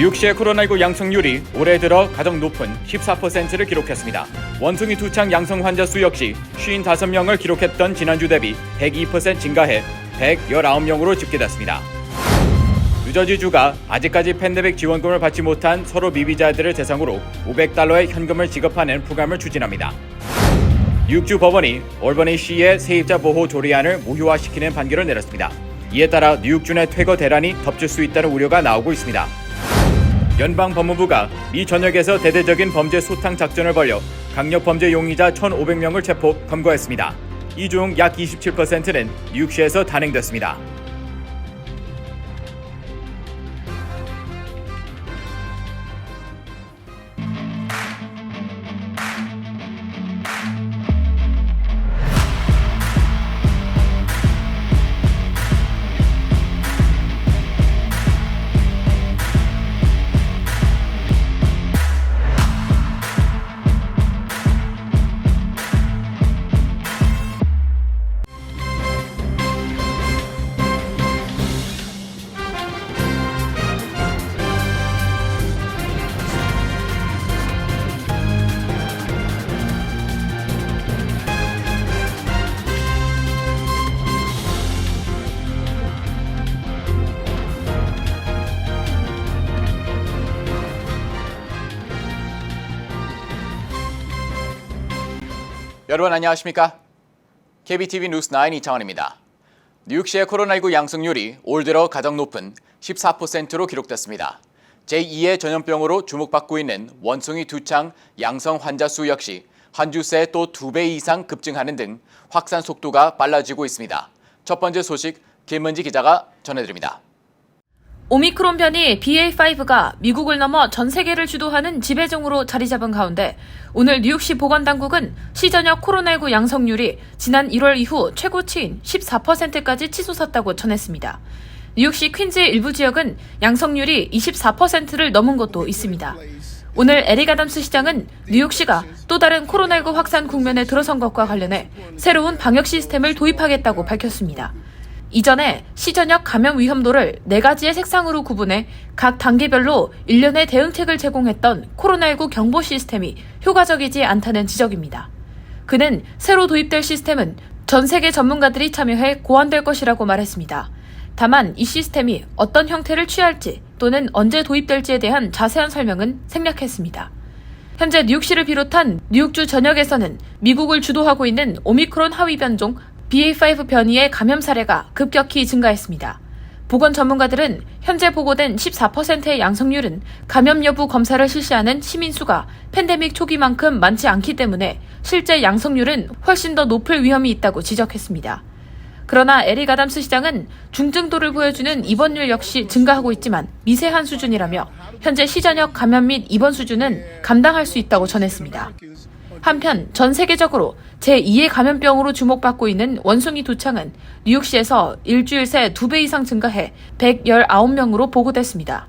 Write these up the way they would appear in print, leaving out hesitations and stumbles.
뉴욕시의 코로나19 양성률이 올해 들어 가장 높은 14%를 기록했습니다. 원숭이 두창 양성 환자 수 역시 55명을 기록했던 지난주 대비 102% 증가해 119명으로 집계됐습니다. 뉴저지주가 아직까지 팬데믹 지원금을 받지 못한 서로 미비자들을 대상으로 $500의 현금을 지급하는 프로그램을 추진합니다. 뉴욕주 법원이 올버니시의 세입자 보호 조례안을 무효화시키는 판결을 내렸습니다. 이에 따라 뉴욕주 내 퇴거 대란이 덮칠 수 있다는 우려가 나오고 있습니다. 연방법무부가 미 전역에서 대대적인 범죄 소탕 작전을 벌여 강력범죄 용의자 1,500명을 체포 검거했습니다. 이 중 약 27%는 뉴욕시에서 단행됐습니다. 여러분 안녕하십니까? KBTV 뉴스9 이창원입니다. 뉴욕시의 코로나19 양성률이 올 들어 가장 높은 14%로 기록됐습니다. 제2의 전염병으로 주목받고 있는 원숭이 두창 양성 환자 수 역시 한 주 새 또 2배 이상 급증하는 등 확산 속도가 빨라지고 있습니다. 첫 번째 소식 김은지 기자가 전해드립니다. 오미크론 변이 BA.5가 미국을 넘어 전 세계를 주도하는 지배종으로 자리 잡은 가운데 오늘 뉴욕시 보건당국은 시저녁 코로나19 양성률이 지난 1월 이후 최고치인 14%까지 치솟았다고 전했습니다. 뉴욕시 퀸즈 일부 지역은 양성률이 24%를 넘은 곳도 있습니다. 오늘 에릭 아담스 시장은 뉴욕시가 또 다른 코로나19 확산 국면에 들어선 것과 관련해 새로운 방역 시스템을 도입하겠다고 밝혔습니다. 이전에 시저녁 감염 위험도를 4가지의 색상으로 구분해 각 단계별로 일련의 대응책을 제공했던 코로나19 경보 시스템이 효과적이지 않다는 지적입니다. 그는 새로 도입될 시스템은 전 세계 전문가들이 참여해 고안될 것이라고 말했습니다. 다만 이 시스템이 어떤 형태를 취할지 또는 언제 도입될지에 대한 자세한 설명은 생략했습니다. 현재 뉴욕시를 비롯한 뉴욕주 전역에서는 미국을 주도하고 있는 오미크론 하위 변종 BA.5 변이의 감염 사례가 급격히 증가했습니다. 보건 전문가들은 현재 보고된 14%의 양성률은 감염 여부 검사를 실시하는 시민수가 팬데믹 초기만큼 많지 않기 때문에 실제 양성률은 훨씬 더 높을 위험이 있다고 지적했습니다. 그러나 에릭 아담스 시장은 중증도를 보여주는 입원율 역시 증가하고 있지만 미세한 수준이라며 현재 시저녁 감염 및 입원 수준은 감당할 수 있다고 전했습니다. 한편 전 세계적으로 제2의 감염병으로 주목받고 있는 원숭이 두창은 뉴욕시에서 일주일 새 2배 이상 증가해 119명으로 보고됐습니다.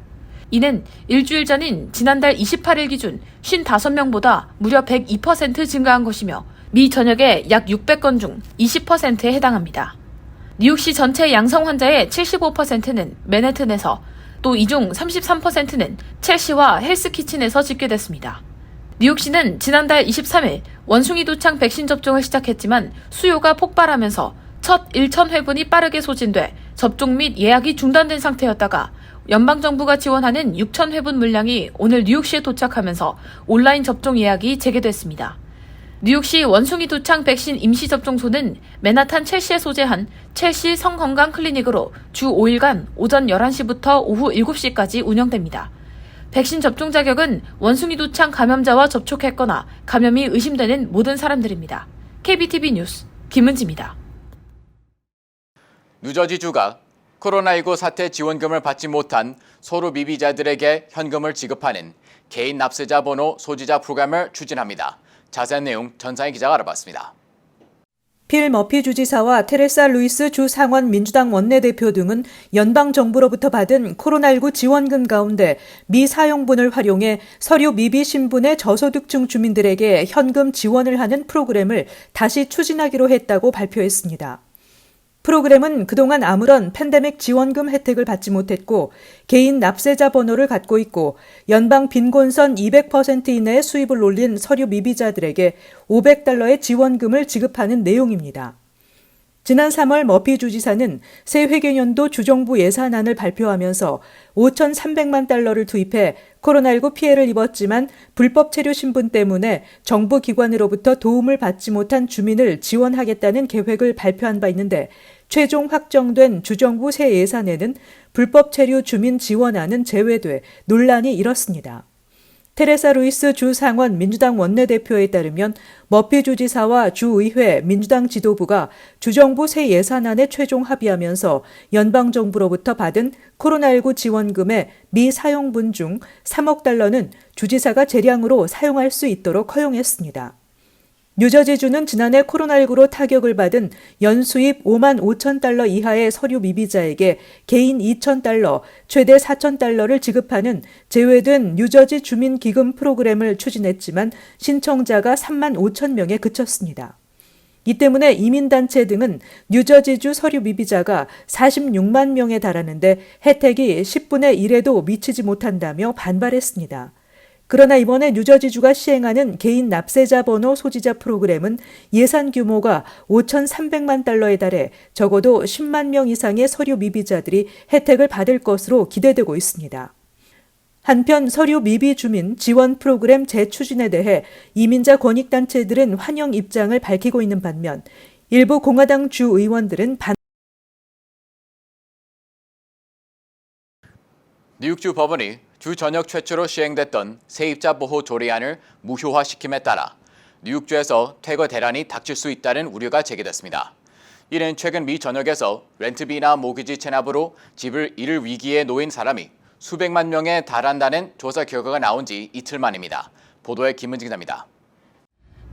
이는 일주일 전인 지난달 28일 기준 55명보다 무려 102% 증가한 것이며 미 전역의 약 600건 중 20%에 해당합니다. 뉴욕시 전체 양성 환자의 75%는 맨해튼에서 또 이 중 33%는 첼시와 헬스키친에서 집계됐습니다. 뉴욕시는 지난달 23일 원숭이 두창 백신 접종을 시작했지만 수요가 폭발하면서 첫 1,000회분이 빠르게 소진돼 접종 및 예약이 중단된 상태였다가 연방정부가 지원하는 6,000회분 물량이 오늘 뉴욕시에 도착하면서 온라인 접종 예약이 재개됐습니다. 뉴욕시 원숭이 두창 백신 임시접종소는 맨하탄 첼시에 소재한 첼시 성건강 클리닉으로 주 5일간 오전 11시부터 오후 7시까지 운영됩니다. 백신 접종 자격은 원숭이 두창 감염자와 접촉했거나 감염이 의심되는 모든 사람들입니다. KBTV 뉴스 김은지입니다. 뉴저지주가 코로나19 사태 지원금을 받지 못한 소로 미비자들에게 현금을 지급하는 개인 납세자 번호 소지자 프로그램을 추진합니다. 자세한 내용 전상희 기자가 알아봤습니다. 필 머피 주지사와 테레사 루이스 주 상원 민주당 원내대표 등은 연방정부로부터 받은 코로나19 지원금 가운데 미사용분을 활용해 서류 미비 신분의 저소득층 주민들에게 현금 지원을 하는 프로그램을 다시 추진하기로 했다고 발표했습니다. 프로그램은 그동안 아무런 팬데믹 지원금 혜택을 받지 못했고 개인 납세자 번호를 갖고 있고 연방 빈곤선 200% 이내의 수입을 올린 서류 미비자들에게 $500의 지원금을 지급하는 내용입니다. 지난 3월 머피 주지사는 새 회계연도 주정부 예산안을 발표하면서 $5,300만 투입해 코로나19 피해를 입었지만 불법 체류 신분 때문에 정부 기관으로부터 도움을 받지 못한 주민을 지원하겠다는 계획을 발표한 바 있는데 최종 확정된 주정부 새 예산에는 불법 체류 주민 지원안은 제외돼 논란이 일었습니다. 테레사 루이스 주 상원 민주당 원내대표에 따르면 머피 주지사와 주의회 민주당 지도부가 주정부 새 예산안에 최종 합의하면서 연방정부로부터 받은 코로나19 지원금의 미사용분 중 $3억 주지사가 재량으로 사용할 수 있도록 허용했습니다. 뉴저지주는 지난해 코로나19로 타격을 받은 연수입 $55,000 이하의 서류 미비자에게 개인 $2,000, 최대 $4,000를 지급하는 제외된 뉴저지 주민기금 프로그램을 추진했지만 신청자가 35,000명에 그쳤습니다. 이 때문에 이민단체 등은 뉴저지주 서류 미비자가 46만 명에 달하는데 혜택이 10분의 1에도 미치지 못한다며 반발했습니다. 그러나 이번에 뉴저지주가 시행하는 개인 납세자 번호 소지자 프로그램은 예산 규모가 $5,300만 달러에 달해 적어도 10만 명 이상의 서류 미비자들이 혜택을 받을 것으로 기대되고 있습니다. 한편 서류 미비 주민 지원 프로그램 재추진에 대해 이민자 권익단체들은 환영 입장을 밝히고 있는 반면 일부 공화당 주 의원들은 뉴욕주 법원이 주 전역 최초로 시행됐던 세입자 보호 조례안을 무효화시킴에 따라 뉴욕주에서 퇴거 대란이 닥칠 수 있다는 우려가 제기됐습니다. 이는 최근 미 전역에서 렌트비나 모기지 체납으로 집을 잃을 위기에 놓인 사람이 수백만 명에 달한다는 조사 결과가 나온 지 이틀 만입니다. 보도에 김은지 기자입니다.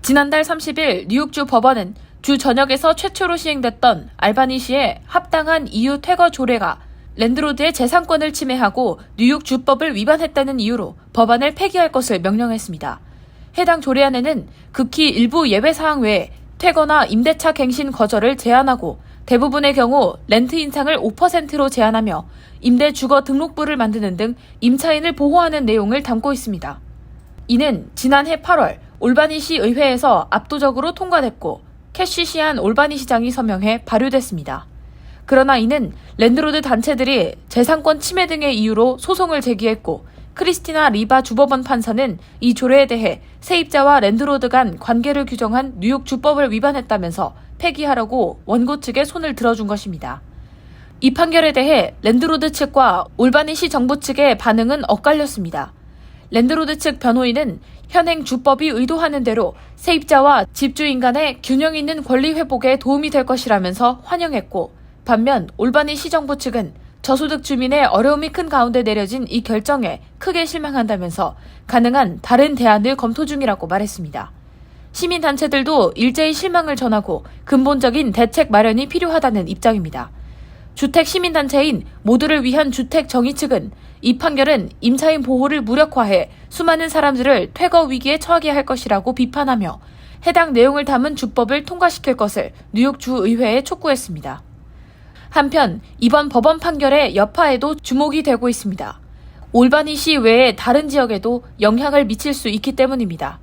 지난달 30일 뉴욕주 법원은 주 전역에서 최초로 시행됐던 알바니시의 합당한 이유 퇴거 조례가 랜드로드의 재산권을 침해하고 뉴욕 주법을 위반했다는 이유로 법안을 폐기할 것을 명령했습니다. 해당 조례안에는 극히 일부 예외 사항 외에 퇴거나 임대차 갱신 거절을 제한하고 대부분의 경우 렌트 인상을 5%로 제한하며 임대 주거 등록부를 만드는 등 임차인을 보호하는 내용을 담고 있습니다. 이는 지난해 8월 올바니시 의회에서 압도적으로 통과됐고 캐시 시안 올바니 시장이 서명해 발효됐습니다. 그러나 이는 랜드로드 단체들이 재산권 침해 등의 이유로 소송을 제기했고 크리스티나 리바 주법원 판사는 이 조례에 대해 세입자와 랜드로드 간 관계를 규정한 뉴욕 주법을 위반했다면서 폐기하라고 원고 측에 손을 들어준 것입니다. 이 판결에 대해 랜드로드 측과 올바니시 정부 측의 반응은 엇갈렸습니다. 랜드로드 측 변호인은 현행 주법이 의도하는 대로 세입자와 집주인 간의 균형 있는 권리 회복에 도움이 될 것이라면서 환영했고 반면 올바니 시정부 측은 저소득 주민의 어려움이 큰 가운데 내려진 이 결정에 크게 실망한다면서 가능한 다른 대안을 검토 중이라고 말했습니다. 시민단체들도 일제히 실망을 전하고 근본적인 대책 마련이 필요하다는 입장입니다. 주택시민단체인 모두를 위한 주택정의 측은 이 판결은 임차인 보호를 무력화해 수많은 사람들을 퇴거 위기에 처하게 할 것이라고 비판하며 해당 내용을 담은 주법을 통과시킬 것을 뉴욕 주의회에 촉구했습니다. 한편 이번 법원 판결의 여파에도 주목이 되고 있습니다. 올바니시 외의 다른 지역에도 영향을 미칠 수 있기 때문입니다.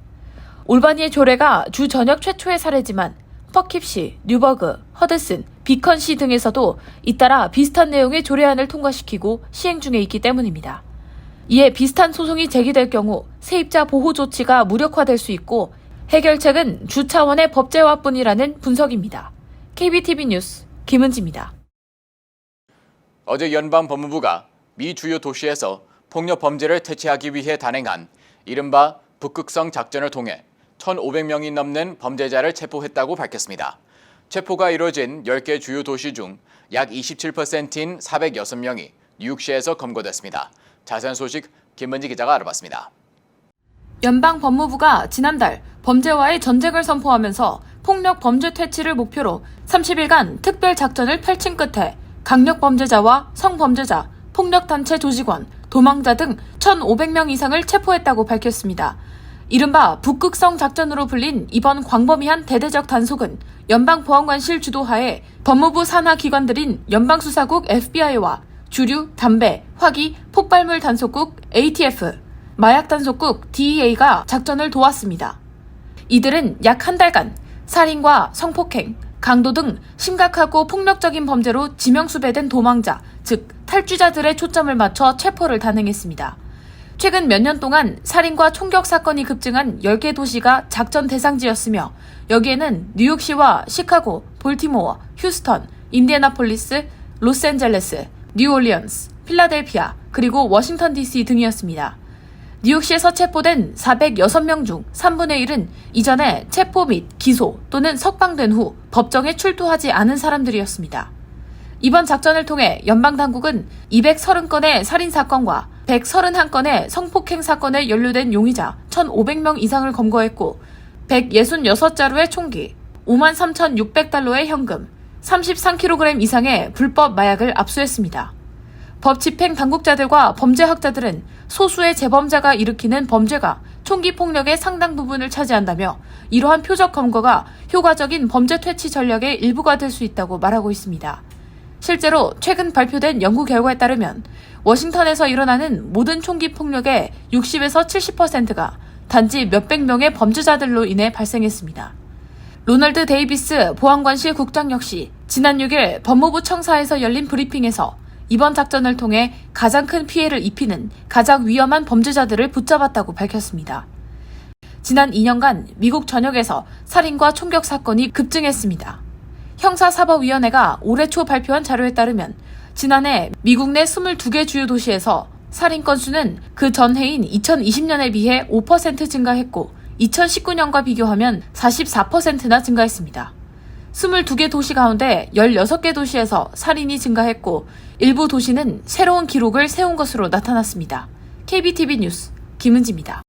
올바니의 조례가 주 전역 최초의 사례지만 퍼킵시, 뉴버그, 허드슨, 비컨시 등에서도 잇따라 비슷한 내용의 조례안을 통과시키고 시행 중에 있기 때문입니다. 이에 비슷한 소송이 제기될 경우 세입자 보호 조치가 무력화될 수 있고 해결책은 주 차원의 법제화뿐이라는 분석입니다. KBTV 뉴스 김은지입니다. 어제 연방법무부가 미 주요 도시에서 폭력 범죄를 퇴치하기 위해 단행한 이른바 북극성 작전을 통해 1,500명이 넘는 범죄자를 체포했다고 밝혔습니다. 체포가 이뤄진 10개 주요 도시 중 약 27%인 406명이 뉴욕시에서 검거됐습니다. 자세한 소식 김은지 기자가 알아봤습니다. 연방법무부가 지난달 범죄와의 전쟁을 선포하면서 폭력 범죄 퇴치를 목표로 30일간 특별 작전을 펼친 끝에 강력 범죄자와 성범죄자, 폭력단체 조직원, 도망자 등 1,500명 이상을 체포했다고 밝혔습니다. 이른바 북극성 작전으로 불린 이번 광범위한 대대적 단속은 연방보안관실 주도하에 법무부 산하 기관들인 연방수사국 FBI와 주류, 담배, 화기, 폭발물 단속국 ATF, 마약 단속국 DEA가 작전을 도왔습니다. 이들은 약 한 달간 살인과 성폭행, 강도 등 심각하고 폭력적인 범죄로 지명수배된 도망자, 즉 탈주자들의 초점을 맞춰 체포를 단행했습니다. 최근 몇 년 동안 살인과 총격 사건이 급증한 10개 도시가 작전 대상지였으며 여기에는 뉴욕시와 시카고, 볼티모어, 휴스턴, 인디애나폴리스, 로스앤젤레스, 뉴올리언스, 필라델피아, 그리고 워싱턴 DC 등이었습니다. 뉴욕시에서 체포된 406명 중 3분의 1은 이전에 체포 및 기소 또는 석방된 후 법정에 출두하지 않은 사람들이었습니다. 이번 작전을 통해 연방당국은 230건의 살인사건과 131건의 성폭행 사건에 연루된 용의자 1,500명 이상을 검거했고 166자루의 총기, 53,600달러의 현금, 33kg 이상의 불법 마약을 압수했습니다. 법 집행 당국자들과 범죄학자들은 소수의 재범자가 일으키는 범죄가 총기 폭력의 상당 부분을 차지한다며 이러한 표적 검거가 효과적인 범죄 퇴치 전략의 일부가 될 수 있다고 말하고 있습니다. 실제로 최근 발표된 연구 결과에 따르면 워싱턴에서 일어나는 모든 총기 폭력의 60에서 70%가 단지 몇백 명의 범죄자들로 인해 발생했습니다. 로널드 데이비스 보안관실 국장 역시 지난 6일 법무부 청사에서 열린 브리핑에서 이번 작전을 통해 가장 큰 피해를 입히는 가장 위험한 범죄자들을 붙잡았다고 밝혔습니다. 지난 2년간 미국 전역에서 살인과 총격 사건이 급증했습니다. 형사사법위원회가 올해 초 발표한 자료에 따르면 지난해 미국 내 22개 주요 도시에서 살인 건수는 그 전해인 2020년에 비해 5% 증가했고 2019년과 비교하면 44%나 증가했습니다. 22개 도시 가운데 16개 도시에서 살인이 증가했고 일부 도시는 새로운 기록을 세운 것으로 나타났습니다. KBTV 뉴스 김은지입니다.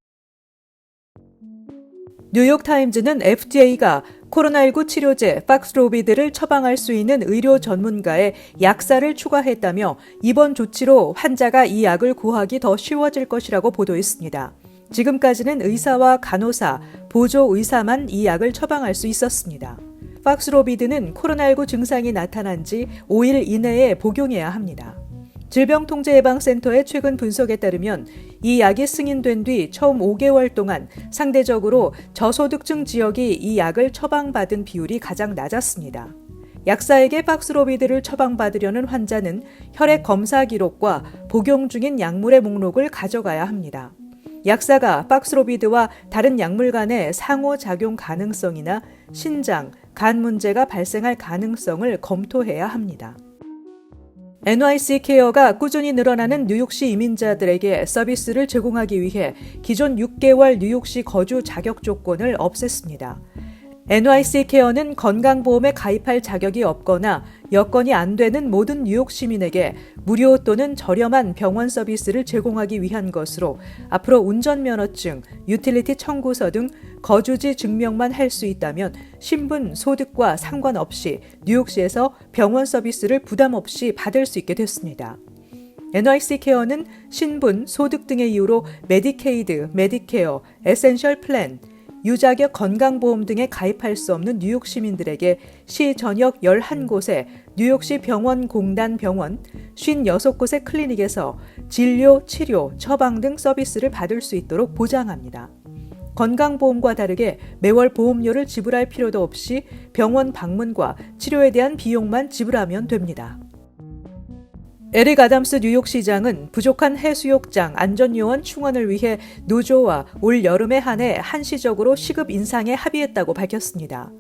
뉴욕타임즈는 FDA가 코로나19 치료제 박스로비드를 처방할 수 있는 의료 전문가의 약사를 추가했다며 이번 조치로 환자가 이 약을 구하기 더 쉬워질 것이라고 보도했습니다. 지금까지는 의사와 간호사, 보조의사만 이 약을 처방할 수 있었습니다. 박스로비드는 코로나19 증상이 나타난 지 5일 이내에 복용해야 합니다. 질병통제예방센터의 최근 분석에 따르면 이 약이 승인된 뒤 처음 5개월 동안 상대적으로 저소득층 지역이 이 약을 처방받은 비율이 가장 낮았습니다. 약사에게 박스로비드를 처방받으려는 환자는 혈액 검사 기록과 복용 중인 약물의 목록을 가져가야 합니다. 약사가 박스로비드와 다른 약물 간의 상호작용 가능성이나 신장, 간 문제가 발생할 가능성을 검토해야 합니다. NYC 케어가 꾸준히 늘어나는 뉴욕시 이민자들에게 서비스를 제공하기 위해 기존 6개월 뉴욕시 거주 자격 조건을 없앴습니다. NYC 케어는 건강보험에 가입할 자격이 없거나 여건이 안 되는 모든 뉴욕 시민에게 무료 또는 저렴한 병원 서비스를 제공하기 위한 것으로 앞으로 운전면허증, 유틸리티 청구서 등 거주지 증명만 할 수 있다면 신분, 소득과 상관없이 뉴욕시에서 병원 서비스를 부담 없이 받을 수 있게 됐습니다. NYC 케어는 신분, 소득 등의 이유로 메디케이드, 메디케어, 에센셜 플랜, 유자격 건강보험 등에 가입할 수 없는 뉴욕 시민들에게 시 전역 11곳의 뉴욕시 병원공단 병원, 56곳의 클리닉에서 진료, 치료, 처방 등 서비스를 받을 수 있도록 보장합니다. 건강보험과 다르게 매월 보험료를 지불할 필요도 없이 병원 방문과 치료에 대한 비용만 지불하면 됩니다. 에릭 아담스 뉴욕시장은 부족한 해수욕장 안전요원 충원을 위해 노조와 올 여름에 한해 한시적으로 시급 인상에 합의했다고 밝혔습니다.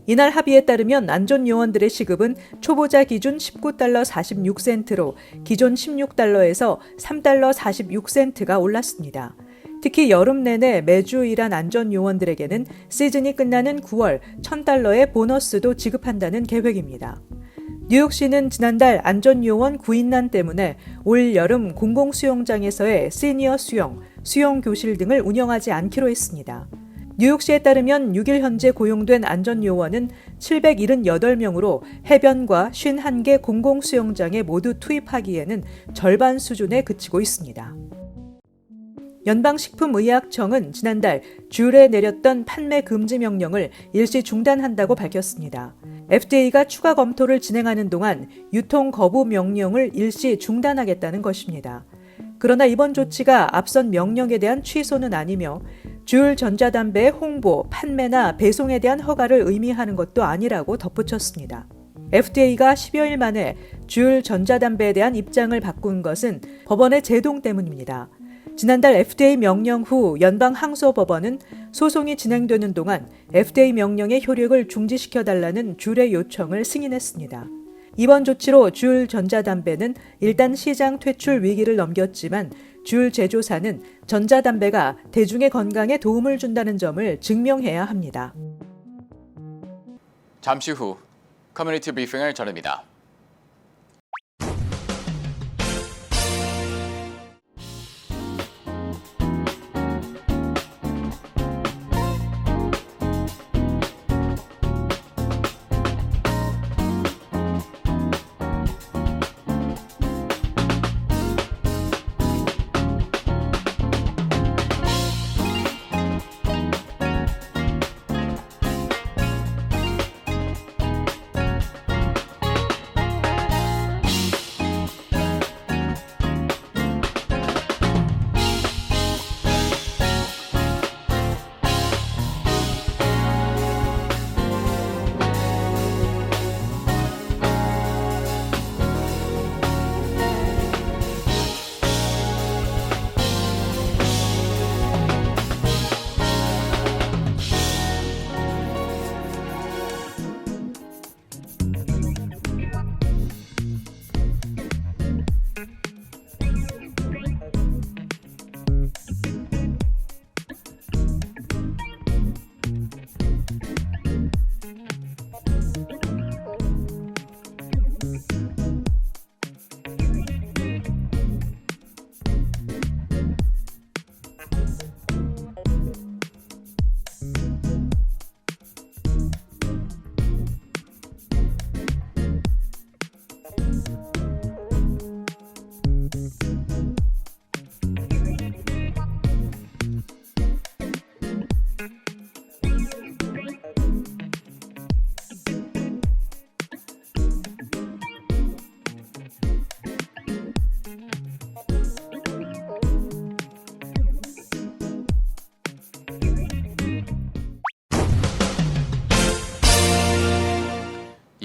이날 합의에 따르면 안전요원들의 시급은 초보자 기준 $19 46센트로 기존 $16에서 $3 46센트가 올랐습니다. 특히 여름 내내 매주 일한 안전요원들에게는 시즌이 끝나는 9월 $1,000의 보너스도 지급한다는 계획입니다. 뉴욕시는 지난달 안전요원 구인난 때문에 올 여름 공공수영장에서의 시니어 수영 교실 등을 운영하지 않기로 했습니다. 뉴욕시에 따르면 6일 현재 고용된 안전요원은 778명으로 해변과 51개 공공수영장에 모두 투입하기에는 절반 수준에 그치고 있습니다. 연방식품의약청은 지난달 귤에 내렸던 판매 금지 명령을 일시 중단한다고 밝혔습니다. FDA가 추가 검토를 진행하는 동안 유통 거부 명령을 일시 중단하겠다는 것입니다. 그러나 이번 조치가 앞선 명령에 대한 취소는 아니며 귤 전자담배의 홍보, 판매나 배송에 대한 허가를 의미하는 것도 아니라고 덧붙였습니다. FDA가 10여일 만에 귤 전자담배에 대한 입장을 바꾼 것은 법원의 제동 때문입니다. 지난달 FDA 명령 후 연방항소법원은 소송이 진행되는 동안 FDA 명령의 효력을 중지시켜달라는 귤의 요청을 승인했습니다. 이번 조치로 귤 전자담배는 일단 시장 퇴출 위기를 넘겼지만 귤 제조사는 전자담배가 대중의 건강에 도움을 준다는 점을 증명해야 합니다. 잠시 후 커뮤니티 브리핑을 전합니다.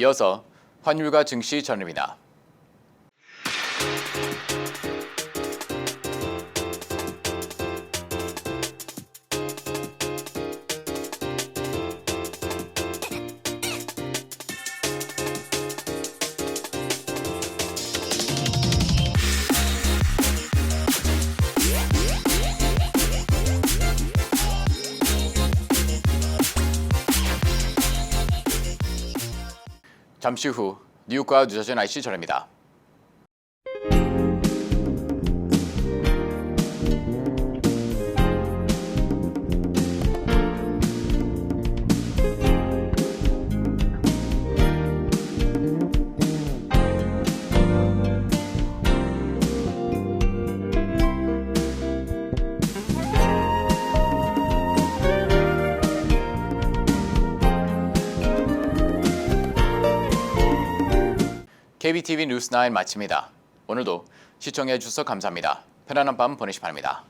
이어서 환율과 증시 전입니다. 잠시 후 뉴욕과 뉴저지 날씨 전입니다. KBTV 뉴스9 마칩니다. 오늘도 시청해 주셔서 감사합니다. 편안한 밤 보내시 바랍니다.